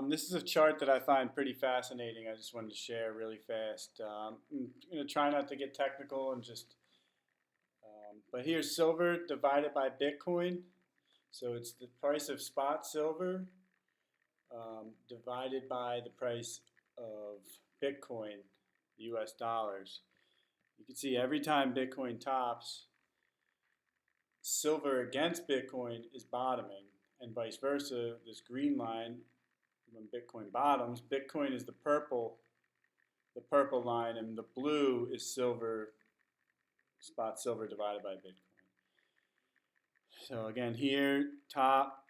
This is a chart that I find pretty fascinating. I just wanted to share really fast. I'm going to try not to get technical and just, but here's silver divided by Bitcoin. So it's the price of spot silver divided by the price of Bitcoin, US dollars. You can see every time Bitcoin tops, silver against Bitcoin is bottoming, and vice versa. This green line, when Bitcoin bottoms, Bitcoin is the purple line, and the blue is silver, spot silver divided by Bitcoin. So again, here, top,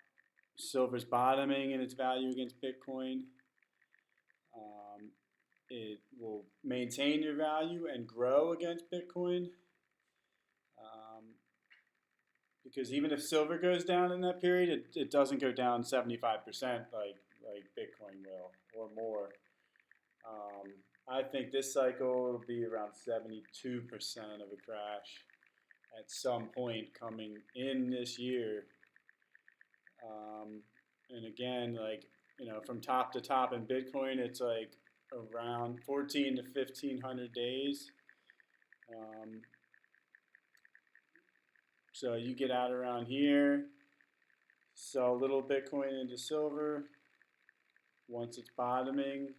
silver's bottoming in its value against Bitcoin. It will maintain your value and grow against Bitcoin. Because even if silver goes down in that period, it doesn't go down 75% like Bitcoin will or more. I think this cycle will be around 72% of a crash at some point coming in this year. And again, from top to top in Bitcoin, it's like around 14 to 1500 days. So you get out around here, sell a little Bitcoin into silver. Once it's bottoming,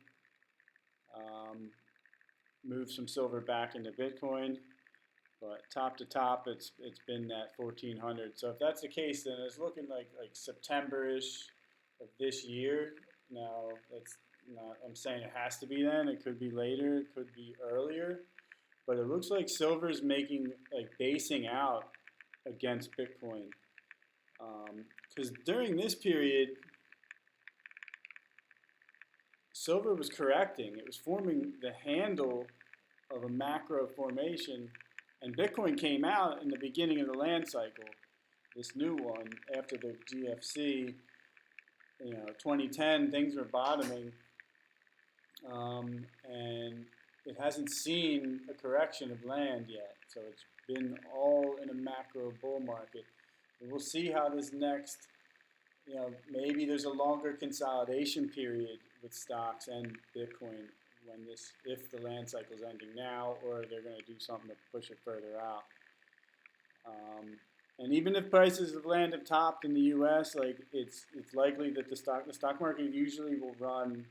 move some silver back into Bitcoin. But top to top, it's been that 1400. So if that's the case, then it's looking like September-ish of this year. Now that's not. I'm saying it has to be then. It could be later. It could be earlier. But it looks like silver's making basing out against Bitcoin. Because during this period, silver was correcting. It was forming the handle of a macro formation, and Bitcoin came out in the beginning of the land cycle, this new one, after the GFC, 2010, things were bottoming, and it hasn't seen a correction of land yet, so it's been all in a macro bull market. And we'll see how this next, maybe there's a longer consolidation period with stocks and Bitcoin if the land cycle is ending now, or they're going to do something to push it further out. And even if prices of land have topped in the U.S., it's likely that the stock market usually will run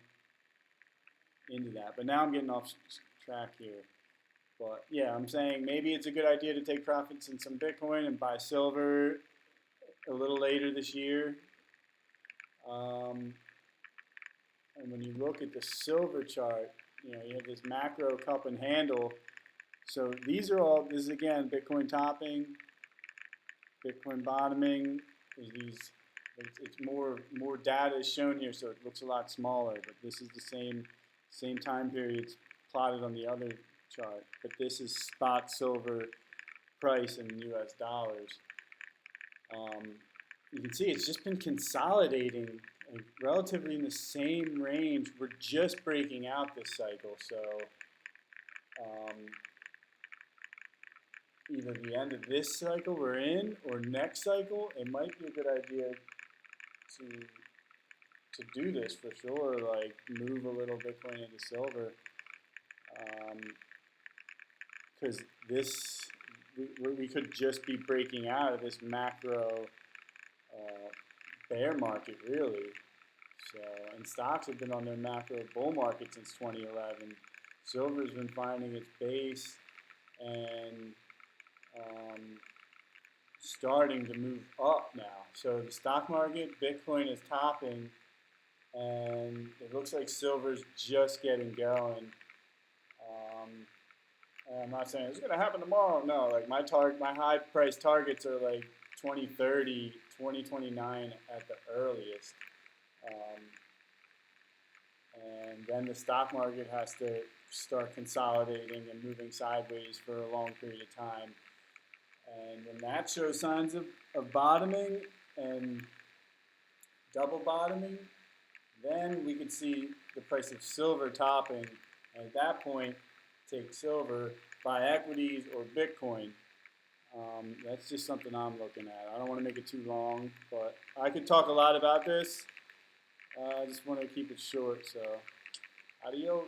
into that. But now I'm getting off track here. But yeah, I'm saying maybe it's a good idea to take profits in some Bitcoin and buy silver a little later this year. And when you look at the silver chart, you have this macro cup and handle. So this is again Bitcoin topping, Bitcoin bottoming. It's more data is shown here, so it looks a lot smaller. But this is the same time periods plotted on the other chart. But this is spot silver price in U.S. dollars. You can see it's just been consolidating relatively in the same range. We're just breaking out this cycle, so either the end of this cycle we're in or next cycle, it might be a good idea to do this for sure, move a little Bitcoin into silver, because we could just be breaking out of this macro bear market, really. So, and stocks have been on their macro bull market since 2011. Silver's been finding its base and starting to move up now. So the stock market, Bitcoin is topping, and it looks like silver's just getting going. And I'm not saying it's going to happen tomorrow. No, my high price targets are 2030, 2029 at the earliest. And then the stock market has to start consolidating and moving sideways for a long period of time. And when that shows signs of bottoming and double bottoming, then we could see the price of silver topping. And at that point, take silver, buy equities or Bitcoin. That's just something I'm looking at. I don't want to make it too long, but I could talk a lot about this. I just want to keep it short, so adios.